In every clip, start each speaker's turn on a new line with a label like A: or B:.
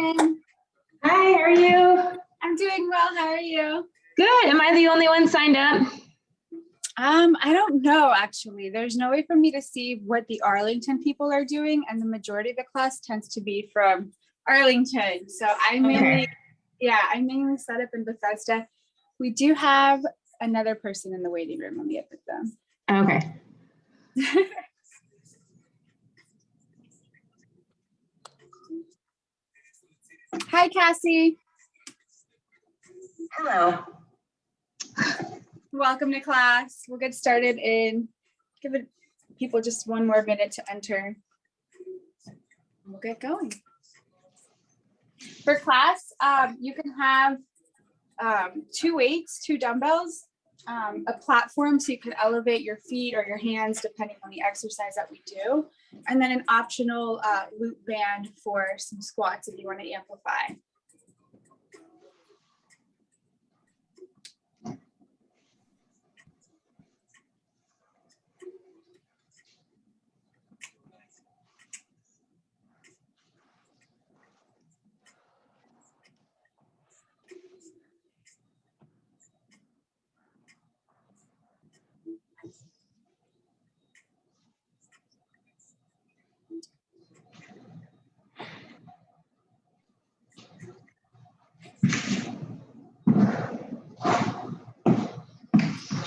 A: Jen.
B: Hi, how are you?
A: I'm doing well. How are you?
B: Good. Am I the only one signed up?
A: I don't know, actually. There's no way for me to see what the Arlington people are doing, and the majority of the class tends to be from Arlington. So I mainly set up in Bethesda. We do have another person in the waiting room. Let me get with them.
B: Okay.
A: Hi, Cassie.
C: Hello.
A: Welcome to class. We'll get started give people just one more minute to enter. We'll get going. For class, you can have 2 weights, 2 dumbbells, a platform so you can elevate your feet or your hands depending on the exercise that we do, and then an optional loop band for some squats if you want to amplify.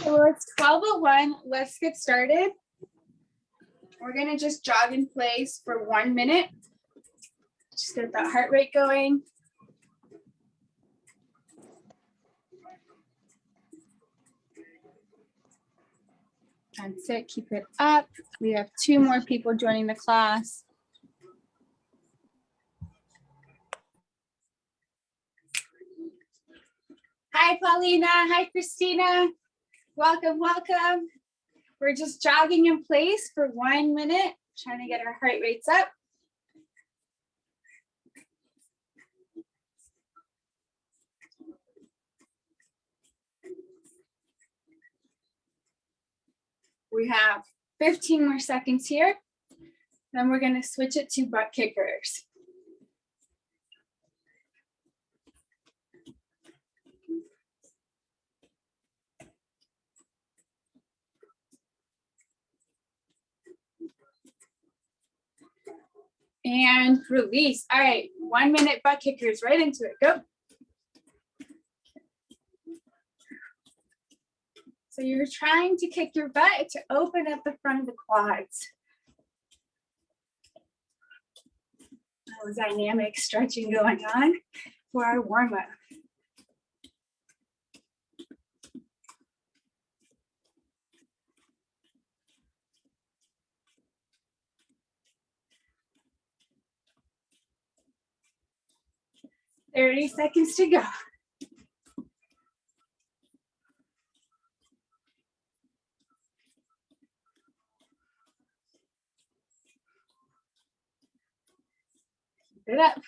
A: Well, it's 12:01. Let's get started. We're going to just jog in place for 1 minute. Just get that heart rate going. That's it. Keep it up. We have 2 more people joining the class. Hi, Paulina. Hi, Christina. Welcome, welcome. We're just jogging in place for 1 minute, trying to get our heart rates up. We have 15 more seconds here. Then we're going to switch it to butt kickers. And release. All right, 1 minute butt kickers, right into it. Go. So you're trying to kick your butt to open up the front of the quads. Dynamic stretching going on for our warm-up. "30 seconds to go." Keep it up.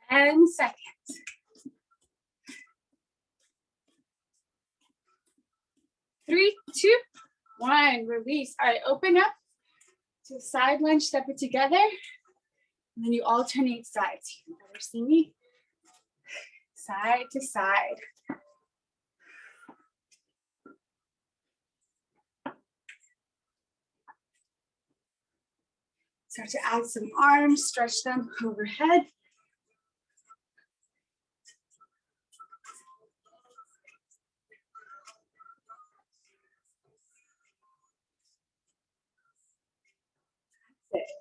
A: "10 seconds. 3, 2, 1. Release. All right, open up to side lunge, step it together, and then you alternate sides. You can better see me. Side to side. Start to add some arms, stretch them overhead. That's it.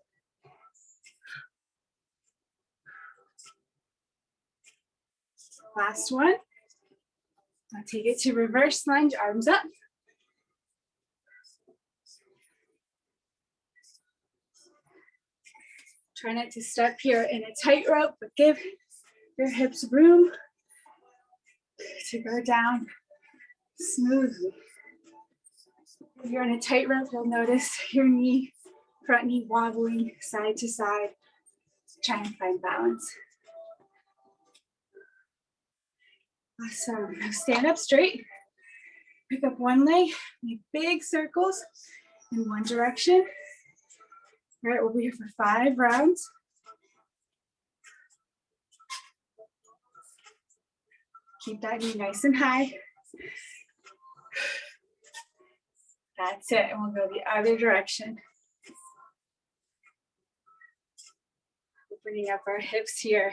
A: Last one. I'll take it to reverse lunge, arms up. Try not to step here in a tightrope, but give your hips room to go down smoothly. If you're in a tightrope, you'll notice your front knee wobbling side to side. Try and find balance. Awesome. Now stand up straight. Pick up one leg, make big circles, in one direction. All right, we'll be here for 5 rounds. Keep that knee nice and high. That's it, and we'll go the other direction. We're bringing up our hips here.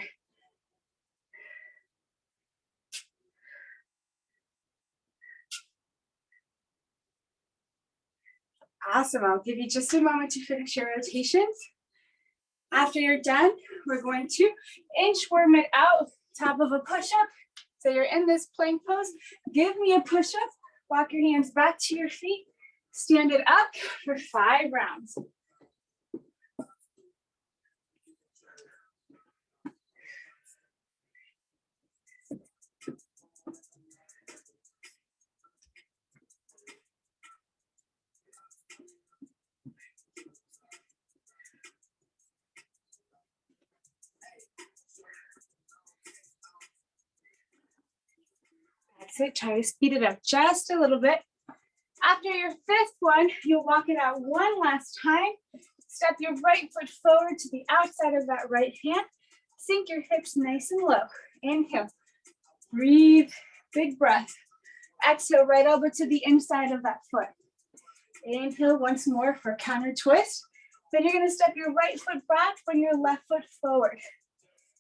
A: Awesome, I'll give you just a moment to finish your rotations. After you're done, we're going to inchworm it out, top of a push-up. So you're in this plank pose, give me a push-up, walk your hands back to your feet, stand it up for 5 rounds. That's it, try to speed it up just a little bit. After your 5th one, you'll walk it out one last time. Step your right foot forward to the outside of that right hand. Sink your hips nice and low. Inhale, breathe, big breath. Exhale, right elbow to the inside of that foot. Inhale once more for counter twist. Then you're gonna step your right foot back, bring your left foot forward.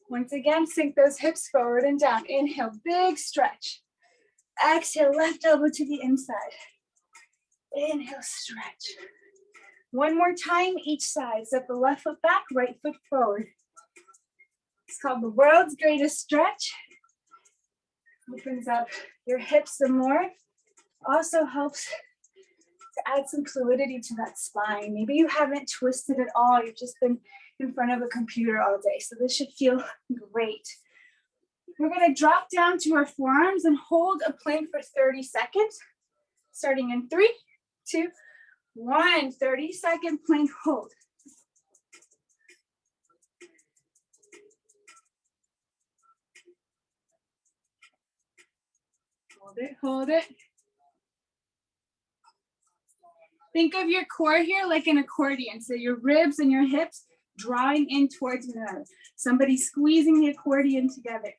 A: Once again, sink those hips forward and down. Inhale, big stretch. Exhale, left elbow to the inside. Inhale, stretch. One more time, each side. Step the left foot back, right foot forward. It's called the world's greatest stretch. Opens up your hips some more. Also helps to add some fluidity to that spine. Maybe you haven't twisted at all. You've just been in front of a computer all day. So this should feel great. We're gonna drop down to our forearms and hold a plank for 30 seconds. Starting in 3, 2, 1. 30-second plank hold. Hold it, hold it. Think of your core here like an accordion. So your ribs and your hips drawing in towards one another. Somebody squeezing the accordion together.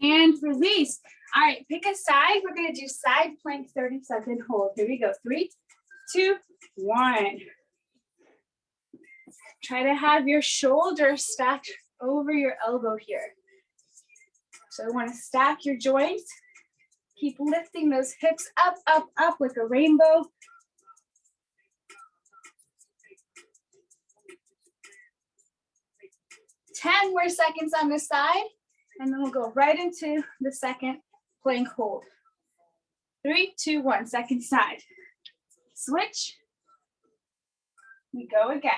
A: And release. All right, pick a side. We're gonna do side plank 30-second hold. Here we go. 3, 2, 1. Try to have your shoulders stacked over your elbow here. So I want to stack your joints. Keep lifting those hips up, up, up like a rainbow. Ten more seconds on this side, and then we'll go right into the second plank hold. 3, 2, 1, second side. Switch. We go again.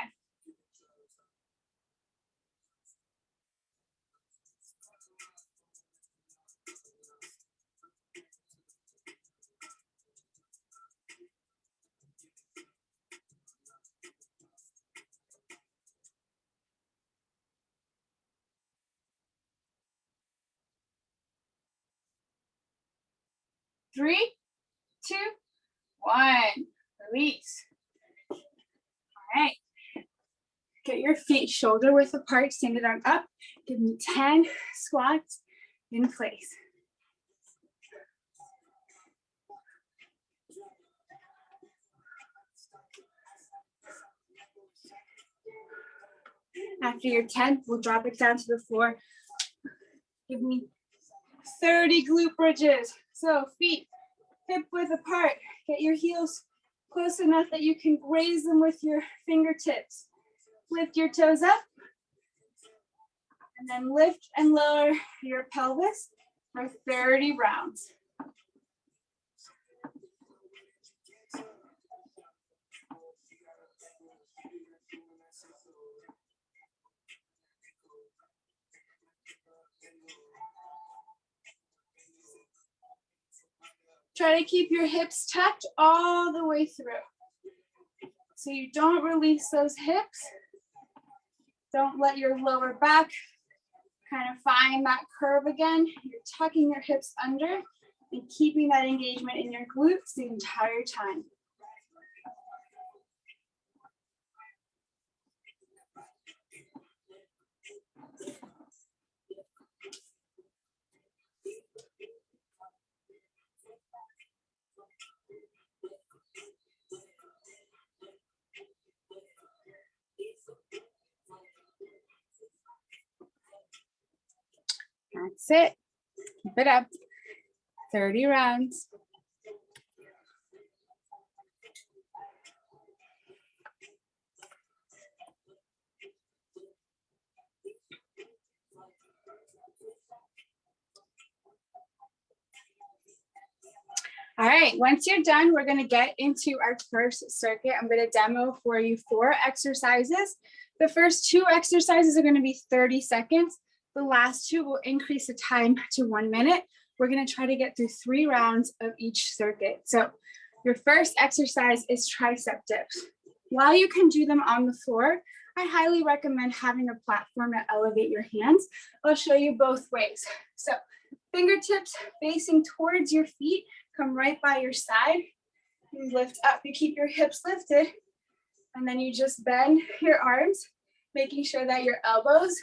A: Three, 2, 1. Release. All right. Get your feet shoulder width apart, stand it on up. Give me 10 squats in place. After your 10, we'll drop it down to the floor. Give me 30 glute bridges. So feet hip width apart. Get your heels close enough that you can graze them with your fingertips. Lift your toes up. And then lift and lower your pelvis for 30 rounds. Try to keep your hips tucked all the way through. So you don't release those hips. Don't let your lower back kind of find that curve again. You're tucking your hips under and keeping that engagement in your glutes the entire time. That's it. Keep it up. 30 rounds. All right, once you're done, we're gonna get into our first circuit. I'm gonna demo for you 4 exercises. The first 2 exercises are gonna be 30 seconds. The last 2 will increase the time to 1 minute. We're gonna try to get through 3 rounds of each circuit. So your first exercise is tricep dips. While you can do them on the floor, I highly recommend having a platform to elevate your hands. I'll show you both ways. So fingertips facing towards your feet, come right by your side. You lift up, you keep your hips lifted, and then you just bend your arms, making sure that your elbows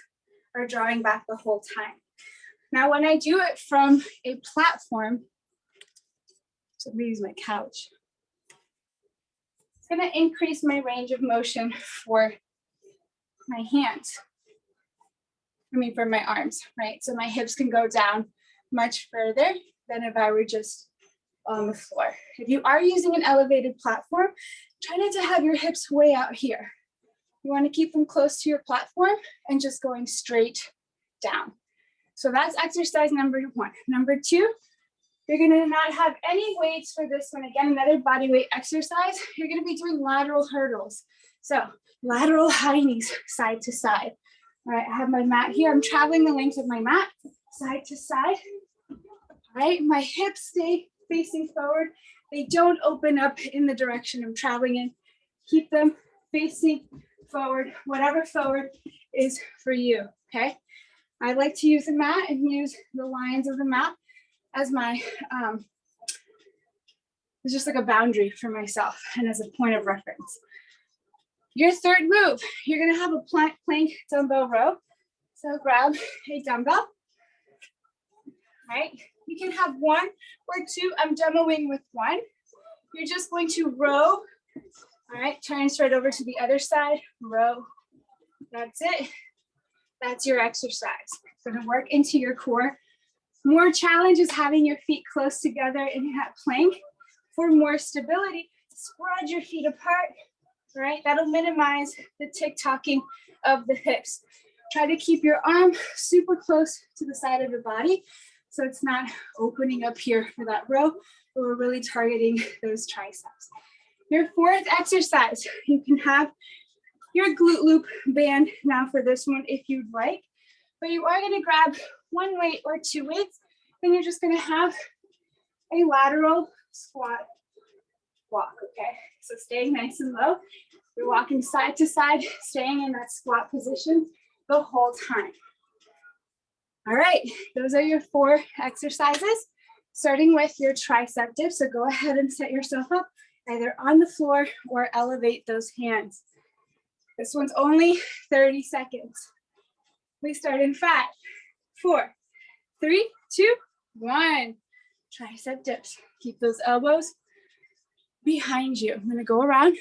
A: are drawing back the whole time. Now, when I do it from a platform, so I'm gonna use my couch. It's gonna increase my range of motion for my hands. For my arms, right? So my hips can go down much further than if I were just on the floor. If you are using an elevated platform, try not to have your hips way out here. You want to keep them close to your platform and just going straight down. So that's exercise number 1. Number 2, you're going to not have any weights for this one. Again, another body weight exercise. You're going to be doing lateral hurdles. So lateral high knees, side to side. All right, I have my mat here. I'm traveling the length of my mat, side to side. All right, my hips stay facing forward. They don't open up in the direction I'm traveling in. Keep them facing forward, whatever forward is for you, okay? I like to use a mat and use the lines of the mat as my, it's just like a boundary for myself and as a point of reference. Your third move, you're gonna have a plank dumbbell row. So grab a dumbbell, right? You can have 1 or 2. I'm demoing with 1. You're just going to row. All right, turn straight over to the other side, row. That's it. That's your exercise. It's gonna work into your core. More challenge is having your feet close together in that plank. For more stability, spread your feet apart, right? That'll minimize the tick-tocking of the hips. Try to keep your arm super close to the side of the body so it's not opening up here for that row, but we're really targeting those triceps. Your 4th exercise, you can have your glute loop band now for this one if you'd like, but you are gonna grab 1 weight or 2 weights, then you're just gonna have a lateral squat walk, okay? So staying nice and low. You're walking side to side, staying in that squat position the whole time. All right, those are your 4 exercises, starting with your tricep dips. So go ahead and set yourself up either on the floor or elevate those hands. This one's only 30 seconds. We start in 5, 4, 3, 2, 1. Tricep dips. Keep those elbows behind you. I'm gonna go around.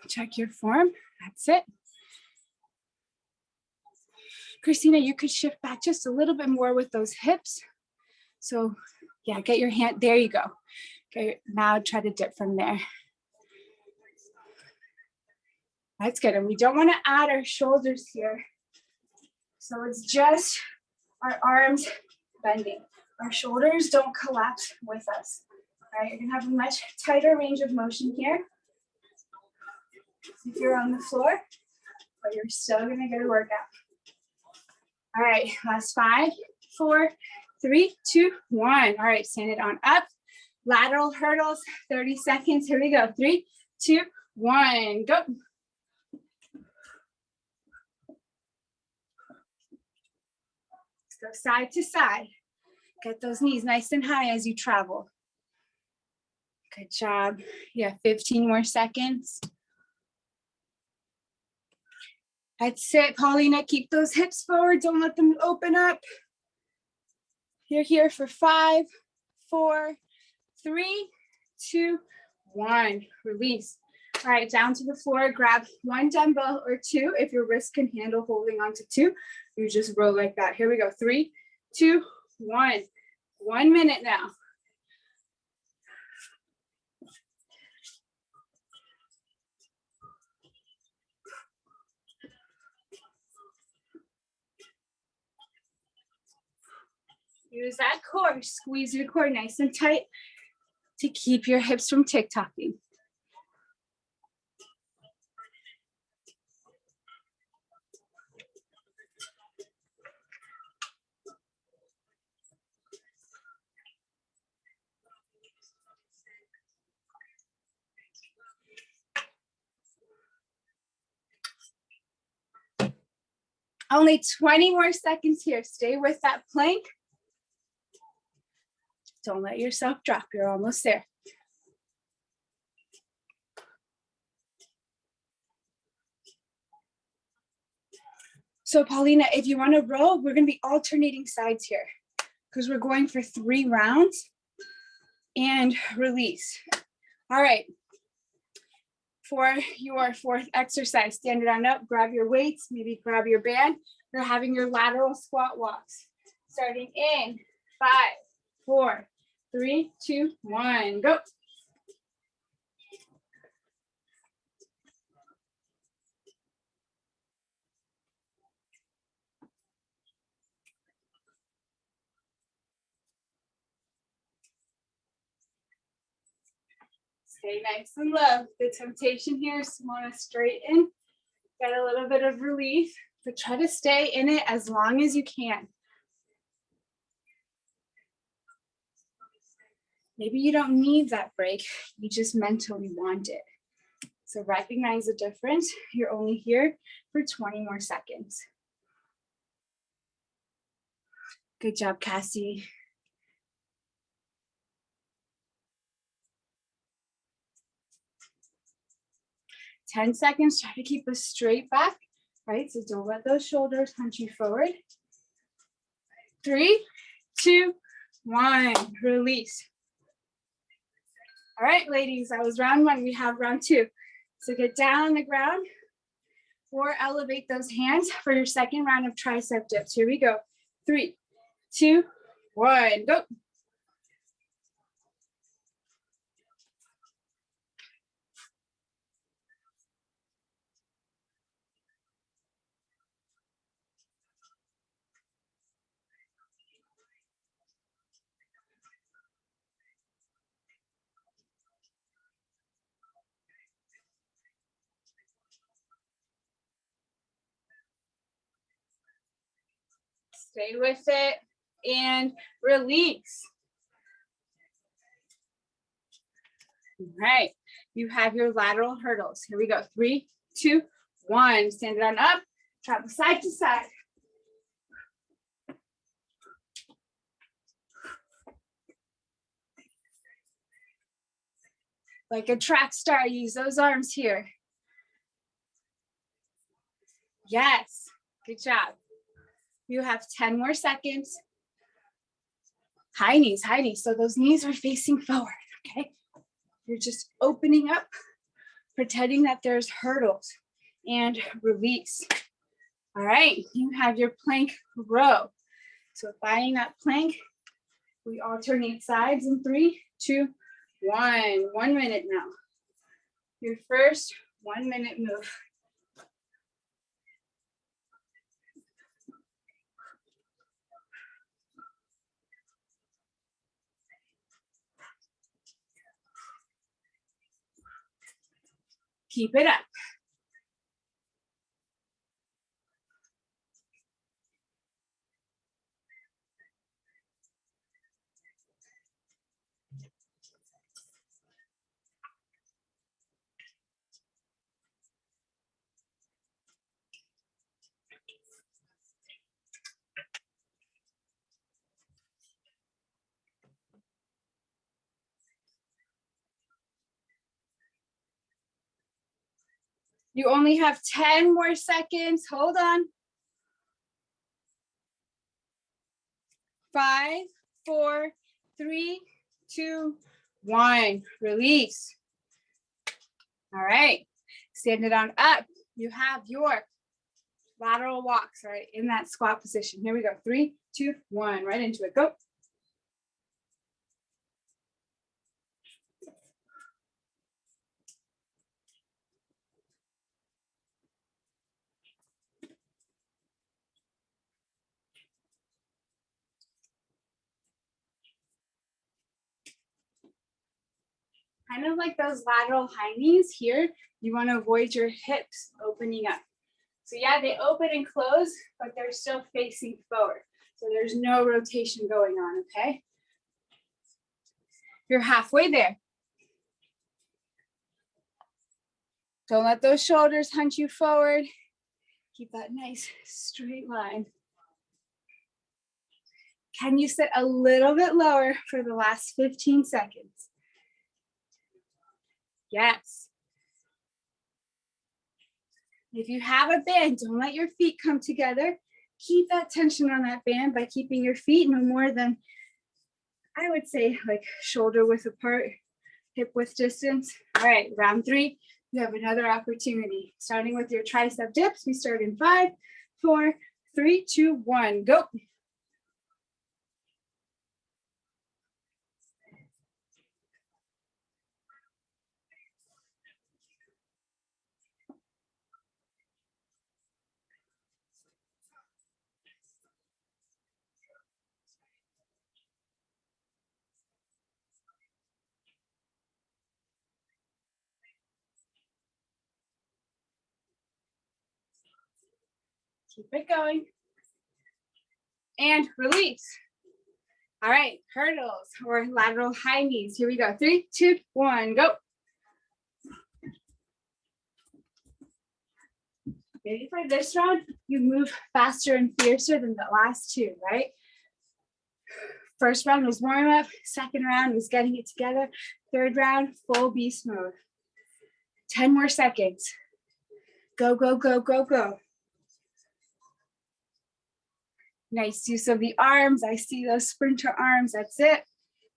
A: Check your form. That's it. Christina, you could shift back just a little bit more with those hips. So yeah, get your hand, there you go. Okay, now try to dip from there. That's good, and we don't wanna add our shoulders here. So it's just our arms bending. Our shoulders don't collapse with us. All right, you're gonna have a much tighter range of motion here. If you're on the floor, but you're still gonna get a workout. All right, last 5, 4, 3, 2, 1. All right, stand it on up. Lateral hurdles, 30 seconds. Here we go. 3, 2, 1, go. Let's go side to side. Get those knees nice and high as you travel. Good job. Yeah, 15 more seconds. That's it, Paulina. Keep those hips forward. Don't let them open up. You're here for 5, 4, 3, 2, 1. Release. All right, down to the floor. Grab 1 dumbbell or 2 if your wrist can handle holding on to 2. You just roll like that. Here we go. 3, 2, 1. 1 minute now. Use that core. Squeeze your core nice and tight to keep your hips from tick-tocking. Only 20 more seconds here. Stay with that plank. Don't let yourself drop. You're almost there. So Paulina, if you want to row, we're going to be alternating sides here because we're going for 3 rounds and release. All right. For your 4th exercise, stand it on up, grab your weights, maybe grab your band. You're having your lateral squat walks. Starting in 5, 4, 3, 2, 1, go. Stay nice and low. The temptation here is to want to straighten, get a little bit of relief, but try to stay in it as long as you can. Maybe you don't need that break, you just mentally want it. So recognize the difference. You're only here for 20 more seconds. Good job, Cassie. Ten seconds, try to keep a straight back, right? So don't let those shoulders hunch you forward. 3, 2, 1, release. All right, ladies, that was round 1. We have round 2. So get down on the ground or elevate those hands for your second round of tricep dips. Here we go. 3, 2, 1, go. Stay with it and release. All right, you have your lateral hurdles. Here we go. 3, 2, 1. Stand it on up, travel side to side. Like a track star, use those arms here. Yes, good job. You have 10 more seconds. High knees, high knees. So those knees are facing forward, okay? You're just opening up, pretending that there's hurdles, and release. All right, you have your plank row. So finding that plank, we alternate sides in 3, 2, 1. 1 minute now. Your first 1 minute move. Keep it up. You only have 10 more seconds. Hold on. 5, 4, 3, 2, 1. Release. All right. Stand it on up. You have your lateral walks, right, in that squat position. Here we go. 3, 2, 1. Right into it. Go. Kind of like those lateral high knees here, you want to avoid your hips opening up. So yeah, they open and close, but they're still facing forward. So there's no rotation going on, okay? You're halfway there. Don't let those shoulders hunch you forward. Keep that nice straight line. Can you sit a little bit lower for the last 15 seconds? Yes. If you have a band, don't let your feet come together. Keep that tension on that band by keeping your feet no more than, I would say, like shoulder width apart, hip width distance. All right, round 3, you have another opportunity. Starting with your tricep dips, we start in 5, 4, 3, 2, 1, go. Keep it going. And release. All right, hurdles or lateral high knees. Here we go. 3, 2, 1, go. Maybe for this round, you move faster and fiercer than the last 2, right? First round was warm up. Second round was getting it together. Third round, full beast mode. 10 more seconds. Go, go, go, go, go. Nice use of the arms. I see those sprinter arms. That's it.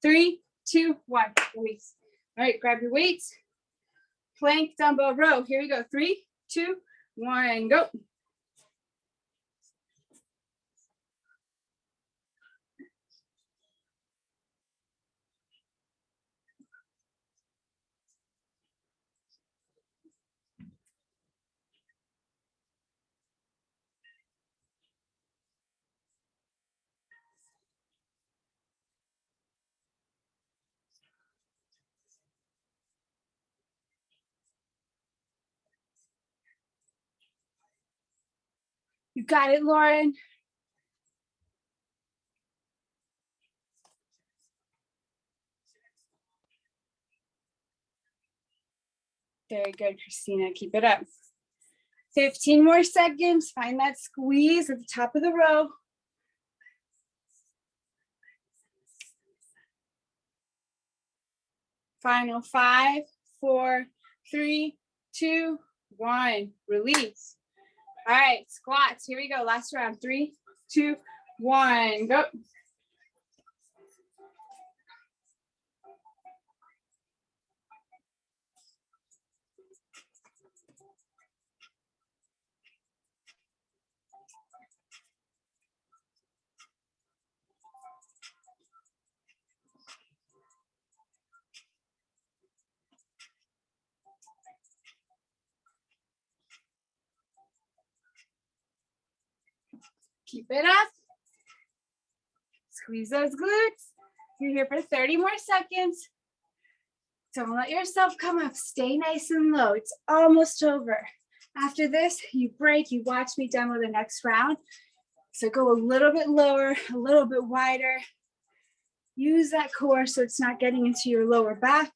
A: 3, 2, 1. Release. All right, grab your weights. Plank, dumbbell, row. Here we go. 3, 2, 1, go. You got it, Lauren. Very good, Christina. Keep it up. 15 more seconds. Find that squeeze at the top of the row. Final 5, 4, 3, 2, 1. Release. All right, squats. Here we go. Last round. 3, 2, 1. Go. Keep it up. Squeeze those glutes. You're here for 30 more seconds. Don't let yourself come up. Stay nice and low. It's almost over. After this, you break. You watch me demo the next round. So go a little bit lower, a little bit wider. Use that core so it's not getting into your lower back.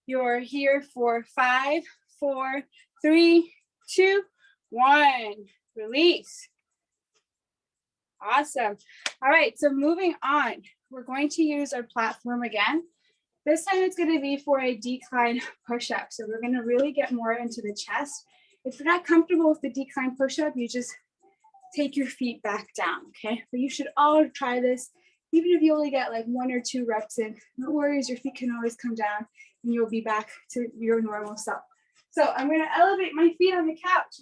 A: You're here for 5, 4, 3, 2, 1. Release. Awesome. All right, so moving on, we're going to use our platform again. This time it's going to be for a decline push-up. So we're going to really get more into the chest. If you're not comfortable with the decline push-up, you just take your feet back down, okay? But you should all try this. Even if you only get like 1 or 2 reps in, no worries, your feet can always come down and you'll be back to your normal self. So I'm going to elevate my feet on the couch.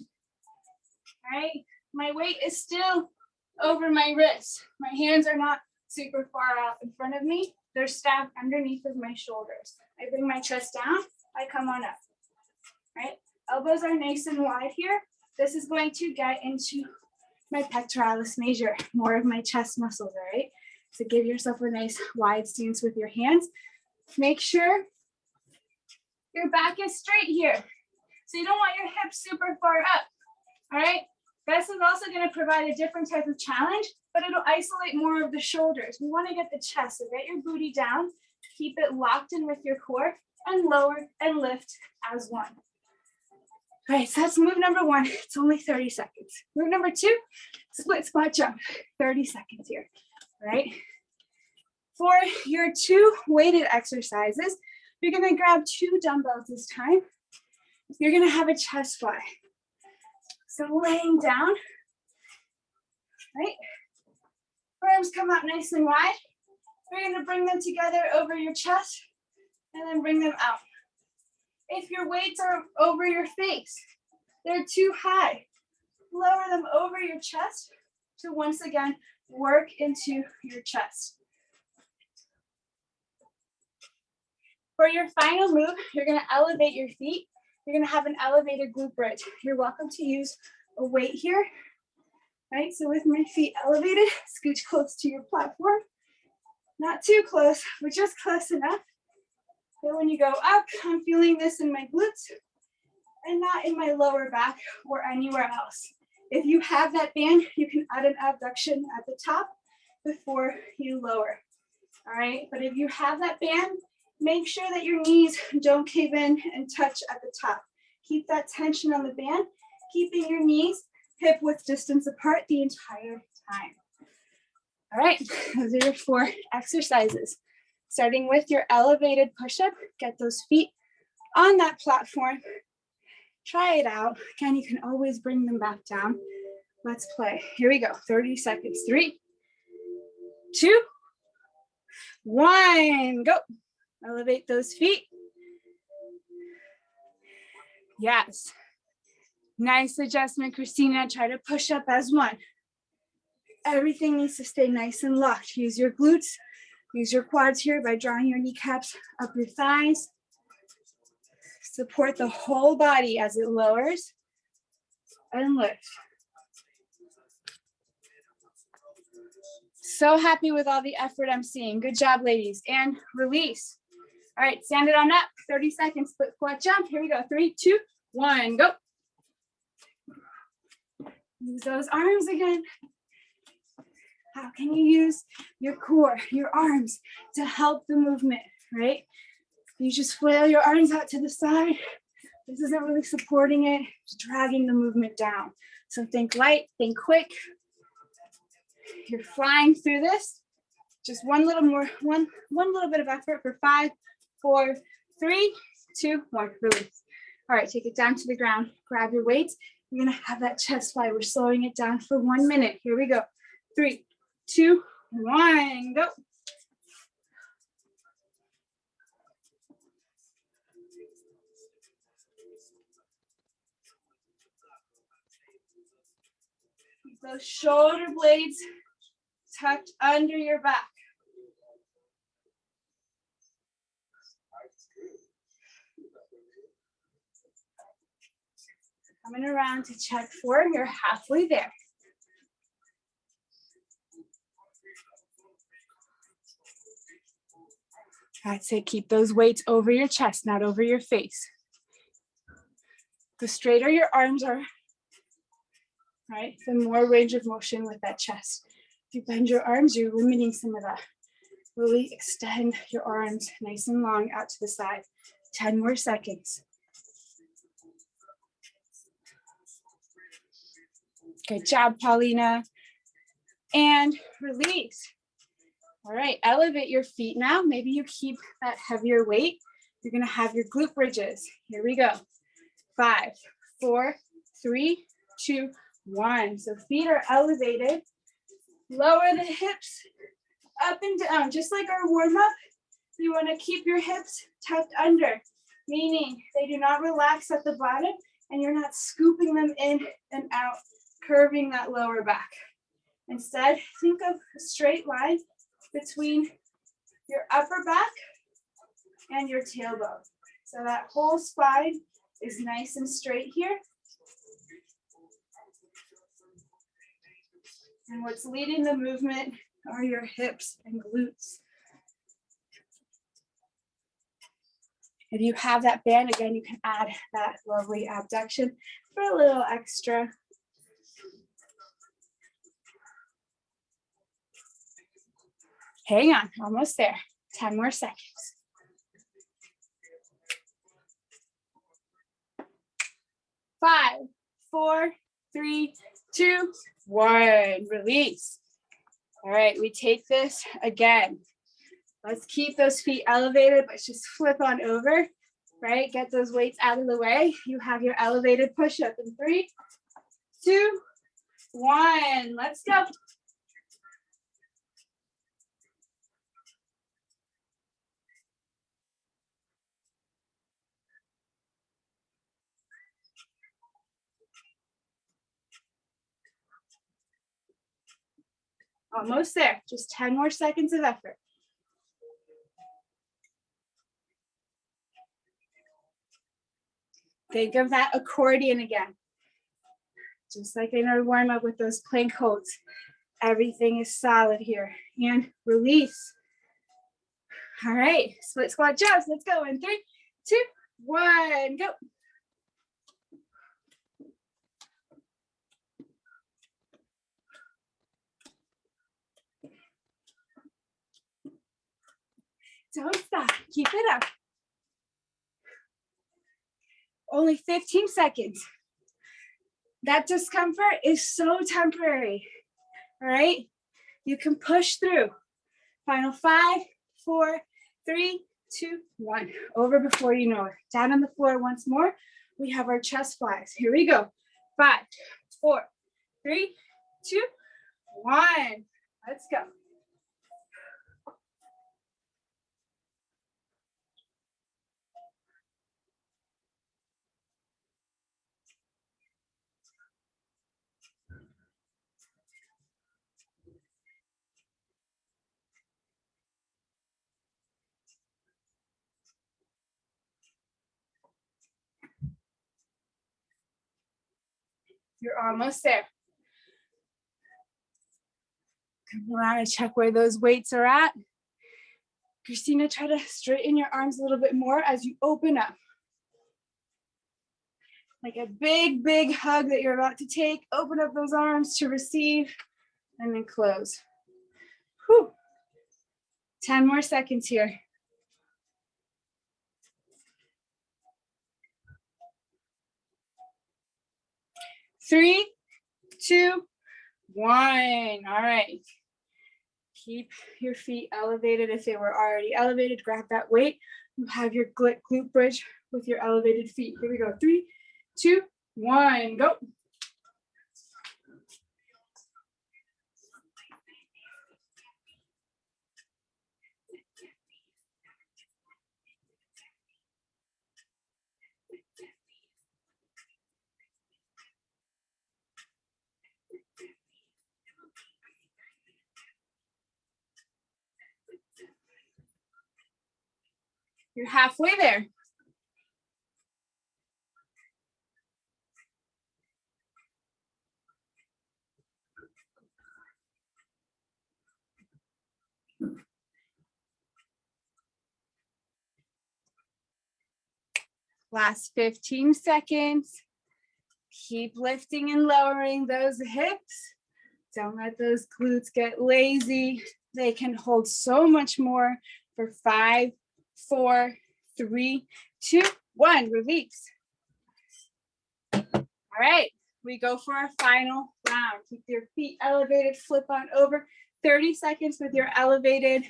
A: All right, my weight is still over my wrists. My hands are not super far out in front of me. They're stacked underneath of my shoulders. I bring my chest down, I come on up, right? Elbows are nice and wide here. This is going to get into my pectoralis major, more of my chest muscles, all right? So give yourself a nice wide stance with your hands. Make sure your back is straight here. So you don't want your hips super far up, all right? This is also going to provide a different type of challenge, but it'll isolate more of the shoulders. We want to get the chest, so get your booty down, keep it locked in with your core, and lower and lift as one. All right, so that's move number 1. It's only 30 seconds. Move number 2, split squat jump, 30 seconds here, all right? For your 2 weighted exercises, you're going to grab 2 dumbbells this time. You're going to have a chest fly. So laying down, right? Arms come out nice and wide. We're going to bring them together over your chest and then bring them out. If your weights are over your face, they're too high, lower them over your chest to once again work into your chest. For your final move, you're going to elevate your feet. You're going to have an elevated glute bridge. You're welcome to use a weight here, right? So with my feet elevated, scooch close to your platform. Not too close, but just close enough. Then when you go up, I'm feeling this in my glutes and not in my lower back or anywhere else. If you have that band, you can add an abduction at the top before you lower, all right? But if you have that band, make sure that your knees don't cave in and touch at the top. Keep that tension on the band, keeping your knees hip width distance apart the entire time. All right, those are your 4 exercises. Starting with your elevated push-up, get those feet on that platform. Try it out. Again, you can always bring them back down. Let's play. Here we go, 30 seconds. 3, 2, 1, go. Elevate those feet. Yes. Nice adjustment, Christina. Try to push up as one. Everything needs to stay nice and locked. Use your glutes. Use your quads here by drawing your kneecaps up your thighs. Support the whole body as it lowers and lifts. So happy with all the effort I'm seeing. Good job, ladies. And release. All right, stand it on up. 30 seconds, split squat jump. Here we go. 3, 2, 1, go. Use those arms again. How can you use your core, your arms to help the movement, right? You just flail your arms out to the side. This isn't really supporting it, it's dragging the movement down. So think light, think quick. You're flying through this. Just one little bit of effort for 5, 4, 3, 2, 1, release. All right, take it down to the ground. Grab your weights. You're gonna have that chest fly. We're slowing it down for 1 minute. Here we go. 3, 2, 1, go. Keep those shoulder blades tucked under your back. Coming around to check 4, you're halfway there. I'd say keep those weights over your chest, not over your face. The straighter your arms are, right, the more range of motion with that chest. If you bend your arms, you're limiting some of that. Really extend your arms nice and long out to the side. 10 more seconds. Good job, Paulina. And release. All right, elevate your feet now. Maybe you keep that heavier weight. You're gonna have your glute bridges. Here we go. 5, 4, 3, 2, 1. So feet are elevated. Lower the hips up and down, just like our warm up. You wanna keep your hips tucked under, meaning they do not relax at the bottom and you're not scooping them in and out, curving that lower back. Instead, think of a straight line between your upper back and your tailbone. So that whole spine is nice and straight here. And what's leading the movement are your hips and glutes. If you have that band, again, you can add that lovely abduction for a little extra. Hang on, almost there. 10 more seconds. 5, 4, 3, 2, 1. Release. All right, we take this again. Let's keep those feet elevated, but just flip on over, right? Get those weights out of the way. You have your elevated push-up in 3, 2, 1. Let's go. Almost there, just 10 more seconds of effort. Think of that accordion again. Just like in our warm up with those plank holds. Everything is solid here. And release. All right, split squat jumps. Let's go in 3, 2, 1, go. Don't stop, keep it up. Only 15 seconds. That discomfort is so temporary, all right? You can push through. Final 5, 4, 3, 2, 1. Over before you know it. Down on the floor once more. We have our chest flies. Here we go. 5, 4, 3, 2, 1. Let's go. You're almost there. Come around and check where those weights are at. Christina, try to straighten your arms a little bit more as you open up. Like a big, big hug that you're about to take. Open up those arms to receive and then close. Whew. 10 more seconds here. 3, 2, 1. All right. Keep your feet elevated. If they were already elevated, grab that weight. You have your glute bridge with your elevated feet. Here we go. 3, 2, 1, go. You're halfway there. Last 15 seconds. Keep lifting and lowering those hips. Don't let those glutes get lazy. They can hold so much more for 5, 4, 3, 2, 1. Release. All right, we go for our final round. Keep your feet elevated, flip on over. 30 seconds with your elevated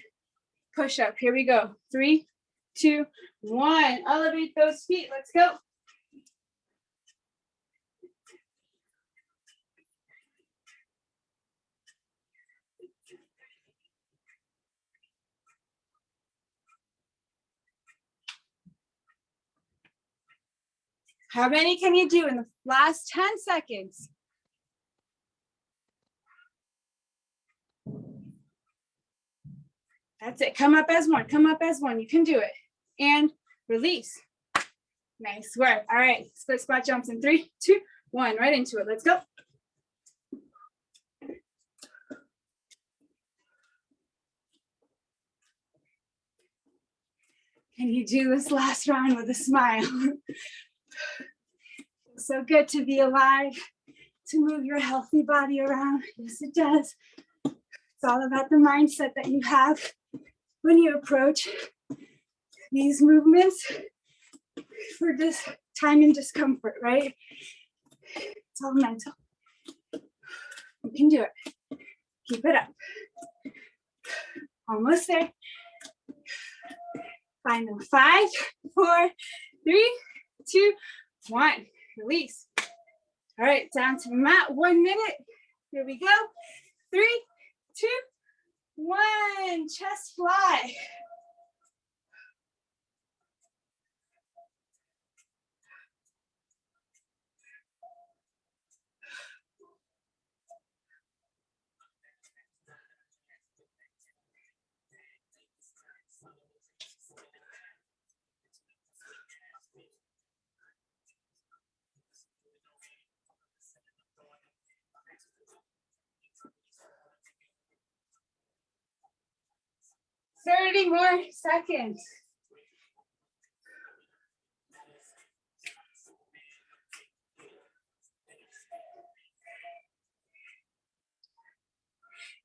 A: push-up. Here we go. 3, 2, 1. Elevate those feet. Let's go. How many can you do in the last 10 seconds? That's it. Come up as one. Come up as one. You can do it. And release. Nice work. All right. Split squat jumps in 3, 2, 1. Right into it. Let's go. Can you do this last round with a smile? So good to be alive, to move your healthy body around. Yes, it does. It's all about the mindset that you have when you approach these movements for this time and discomfort, right? It's all mental. You can do it. Keep it up. Almost there. Final 5, 4, 3, 2, 1. Release. All right, down to the mat. 1 minute. Here we go. 3, 2, 1. Chest fly. Thirty more seconds.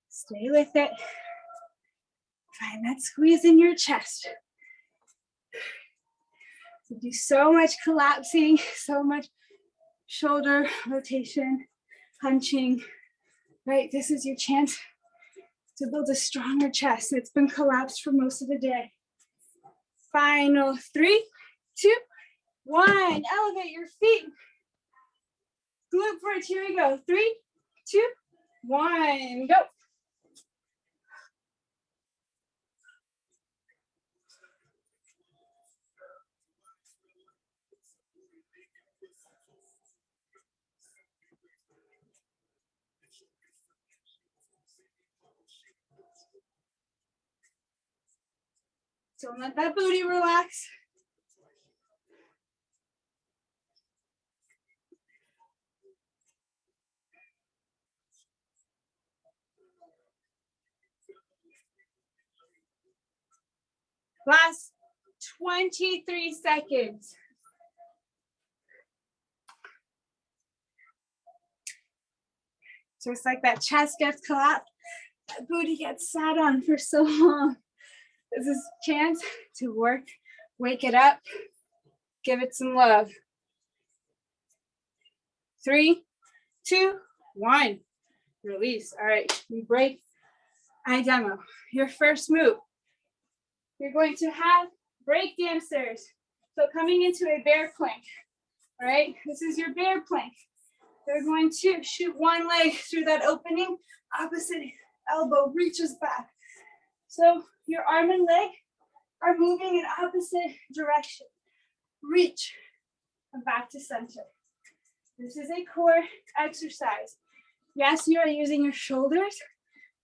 A: Stay with it. Find that squeeze in your chest. You do so much collapsing, so much shoulder rotation, punching, right? This is your chance to build a stronger chest. It's been collapsed for most of the day. Final 3, 2, 1. Elevate your feet. Glute bridge. Here we go. 3, 2, 1. Go. Don't let that booty relax. Last 23 seconds. Just like that chest gets collapsed, that booty gets sat on for so long. This is a chance to work, wake it up, give it some love. 3, 2, 1. Release. All right, we break. I demo. Your first move. You're going to have break dancers. So coming into a bear plank. All right, this is your bear plank. They're going to shoot one leg through that opening, opposite elbow reaches back. So your arm and leg are moving in opposite direction. Reach and back to center. This is a core exercise. Yes, you are using your shoulders,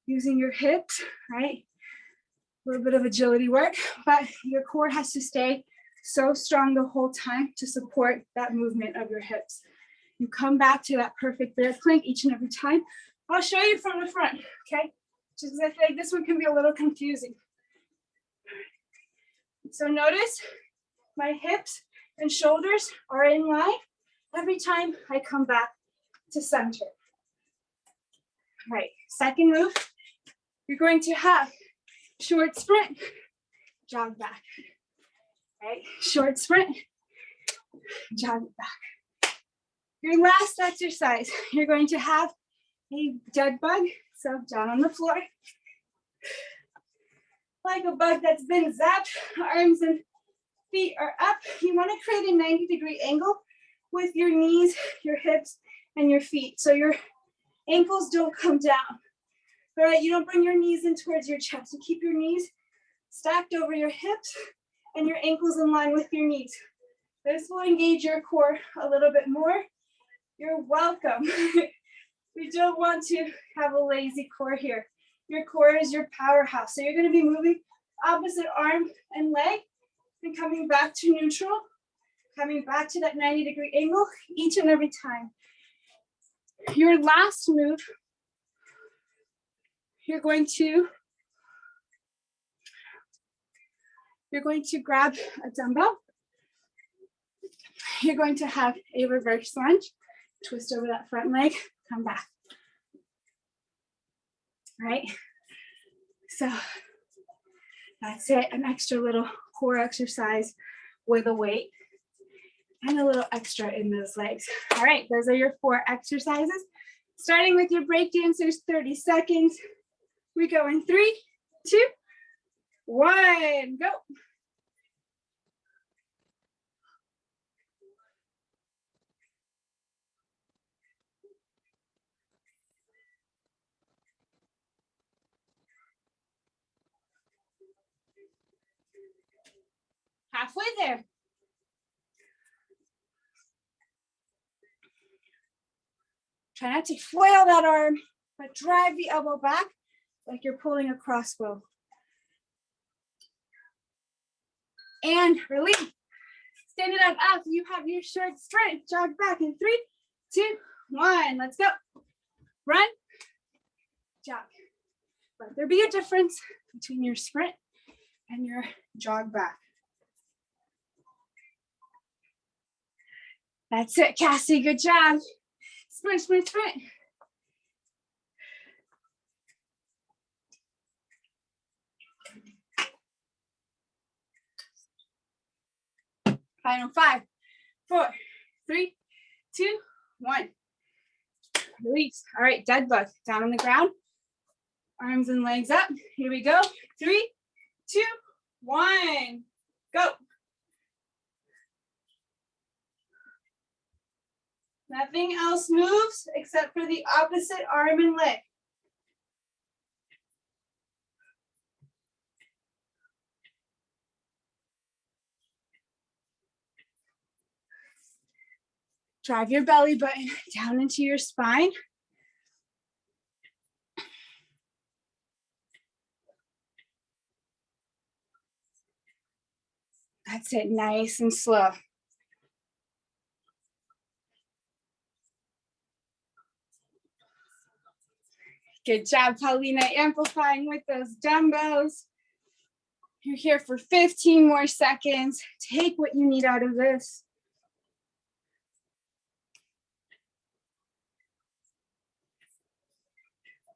A: using your hips, right? A little bit of agility work, but your core has to stay so strong the whole time to support that movement of your hips. You come back to that perfect bear plank each and every time. I'll show you from the front, okay? Just because I feel like this one can be a little confusing. So notice my hips and shoulders are in line every time I come back to center. All right, second move, you're going to have short sprint, jog back. All right, short sprint, jog back. Your last exercise, you're going to have a dead bug So down on the floor. Like a bug that's been zapped, arms and feet are up. You want to create a 90-degree angle with your knees, your hips, and your feet. So your ankles don't come down. All right, you don't bring your knees in towards your chest. You keep your knees stacked over your hips and your ankles in line with your knees. This will engage your core a little bit more. You're welcome. We don't want to have a lazy core here. Your core is your powerhouse. So you're going to be moving opposite arm and leg and coming back to neutral, coming back to that 90-degree angle each and every time. Your last move, you're going to grab a dumbbell. You're going to have a reverse lunge, twist over that front leg, come back. All right, so that's it, an extra little core exercise with a weight and a little extra in those legs. All right, those are your 4 exercises. Starting with your break dancers, 30 seconds. We go in 3, 2, 1, go. Halfway there. Try not to flail that arm, but drive the elbow back like you're pulling a crossbow. And release. Stand it up. You have your short sprint. Jog back in 3, 2, 1. Let's go. Run. Jog. Let there be a difference between your sprint and your jog back. That's it, Cassie. Good job. Sprint, sprint, sprint. Final 5, 4, 3, 2, 1. Release. All right, dead bug. Down on the ground. Arms and legs up. Here we go. 3, 2, 1. Go. Nothing else moves except for the opposite arm and leg. Drive your belly button down into your spine. That's it, nice and slow. Good job, Paulina, amplifying with those dumbbells. You're here for 15 more seconds. Take what you need out of this.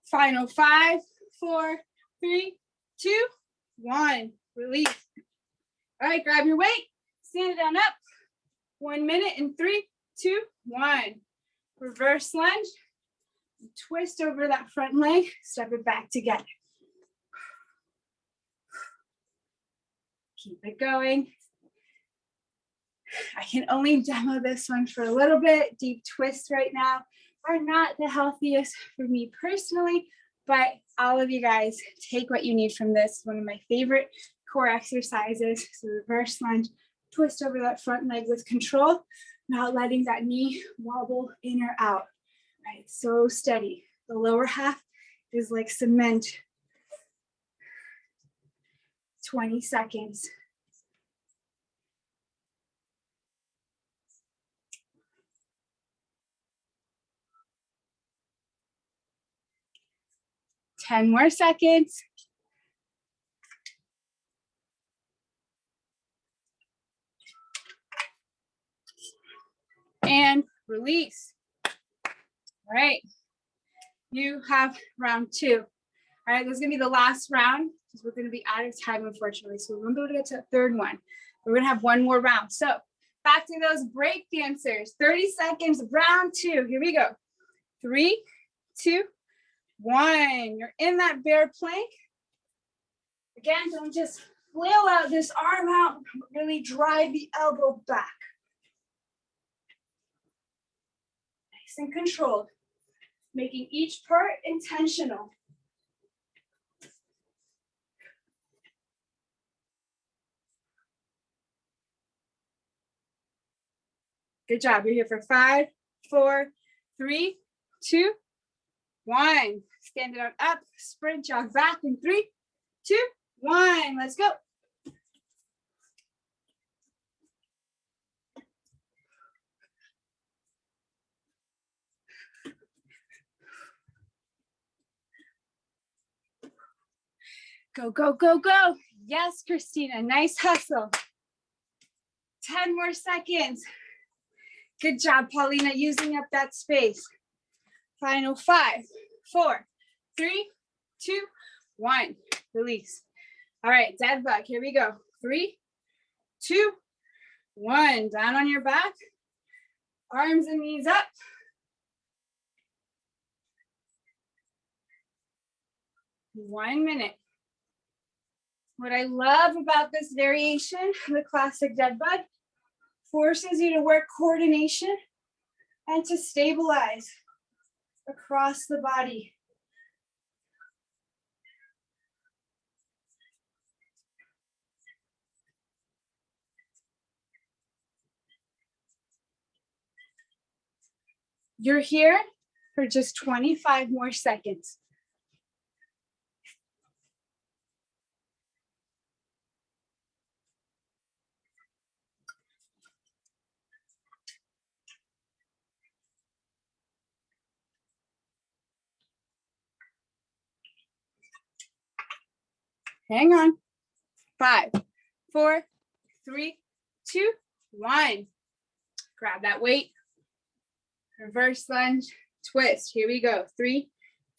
A: Final 5, 4, 3, 2, 1. Release. All right, grab your weight. Stand it on up. 1 minute in 3, 2, 1. Reverse lunge. Twist over that front leg. Step it back together. Keep it going. I can only demo this one for a little bit. Deep twists right now are not the healthiest for me personally, but all of you guys take what you need from this. One of my favorite core exercises. So reverse lunge, twist over that front leg with control, not letting that knee wobble in or out. Right, so steady. The lower half is like cement. 20 seconds. Ten more seconds. And release. All right, you have round 2. All right, this is gonna be the last round because we're gonna be out of time, unfortunately. So we won't be able to get to the third one. We're gonna have one more round. So back to those break dancers, 30 seconds, round 2. Here we go. 3, 2, 1. You're in that bear plank. Again, don't just flail out this arm out, really drive the elbow back. Nice and controlled, making each part intentional. Good job. You're here for 5, 4, 3, 2, 1. Stand it on up, sprint, jog back in 3, 2, 1. Let's go. Go, go, go, go. Yes, Christina, nice hustle. 10 more seconds. Good job, Paulina, using up that space. Final 5, 4, 3, 2, 1. Release. All right, dead bug. Here we go. 3, 2, 1. Down on your back. Arms and knees up. One minute. What I love about this variation, the classic dead bug, forces you to work coordination and to stabilize across the body. You're here for just 25 more seconds. Hang on. 5, 4, 3, 2, 1. Grab that weight. Reverse lunge, twist. Here we go. 3,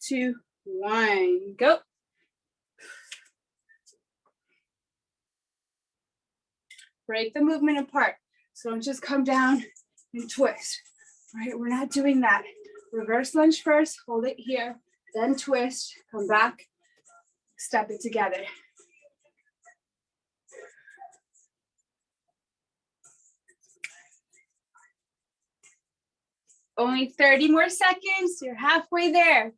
A: 2, 1. Go. Break the movement apart. So don't just come down and twist. All right, we're not doing that. Reverse lunge first, hold it here, then twist, come back, step it together. Only 30 more seconds. You're halfway there.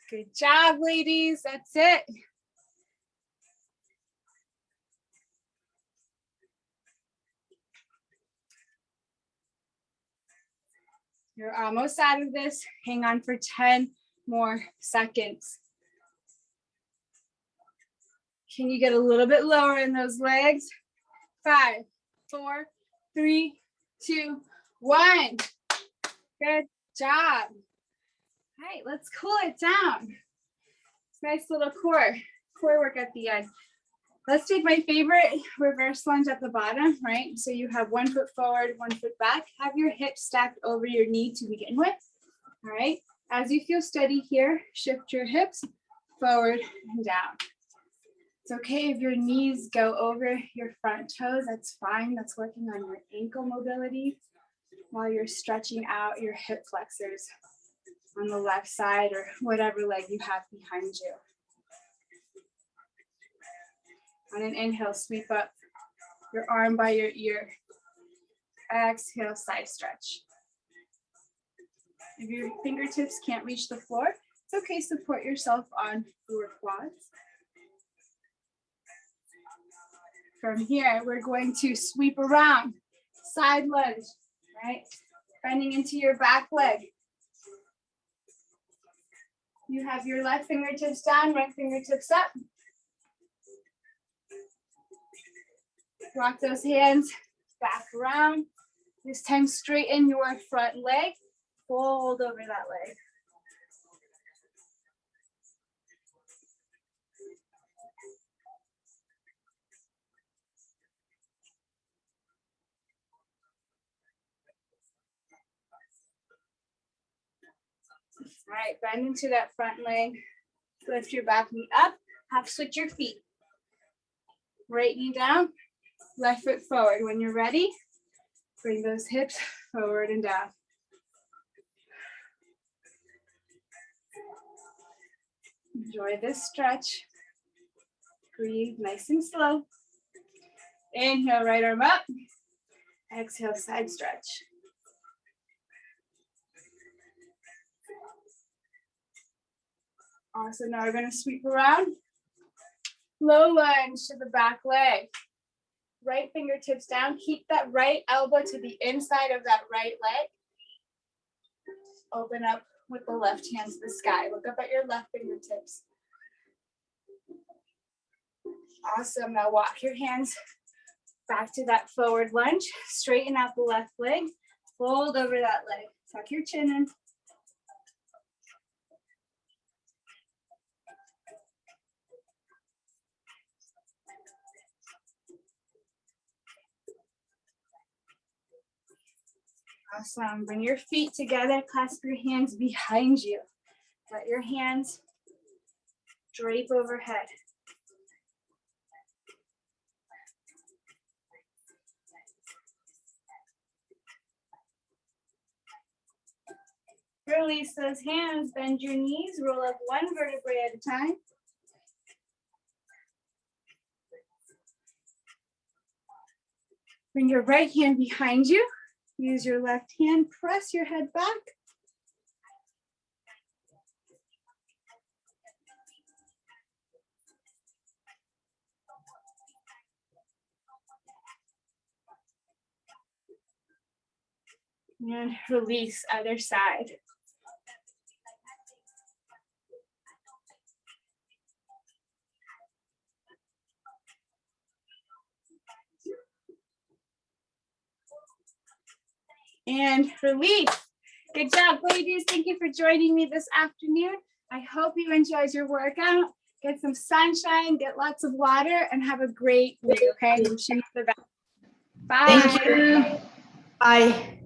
A: Good job, ladies. That's it. You're almost out of this. Hang on for 10 more seconds. Can you get a little bit lower in those legs? 5, 4, 3, 2, 1. Good job. All right, let's cool it down. It's nice little core work at the end. Let's take my favorite reverse lunge at the bottom, right? So you have 1 foot forward, 1 foot back. Have your hips stacked over your knee to begin with. All right. As you feel steady here, shift your hips forward and down. It's okay if your knees go over your front toes. That's fine. That's working on your ankle mobility while you're stretching out your hip flexors on the left side or whatever leg you have behind you. On an inhale, sweep up your arm by your ear. Exhale, side stretch. If your fingertips can't reach the floor, it's okay, support yourself on your quads. From here, we're going to sweep around, side lunge, right? Bending into your back leg. You have your left fingertips down, right fingertips up. Rock those hands back around. This time straighten your front leg. Fold over that leg. All right, bend into that front leg. Lift your back knee up. Half switch your feet. Right knee down, left foot forward. When you're ready, bring those hips forward and down. Enjoy this stretch. Breathe nice and slow. Inhale, right arm up. Exhale, side stretch. Awesome, now we're gonna sweep around. Low lunge to the back leg. Right fingertips down, keep that right elbow to the inside of that right leg. Open up with the left hand to the sky. Look up at your left fingertips. Awesome, now walk your hands back to that forward lunge. Straighten out the left leg. Fold over that leg. Tuck your chin in. Awesome. Bring your feet together. Clasp your hands behind you. Let your hands drape overhead. Release those hands. Bend your knees. Roll up one vertebrae at a time. Bring your right hand behind you. Use your left hand, press your head back. And release other side. And release. Good job, ladies. Thank you for joining me this afternoon. I hope you enjoyed your workout. Get some sunshine, get lots of water, and have a great week, okay? Wishing you the best. Bye.
B: Thank you.
C: Bye.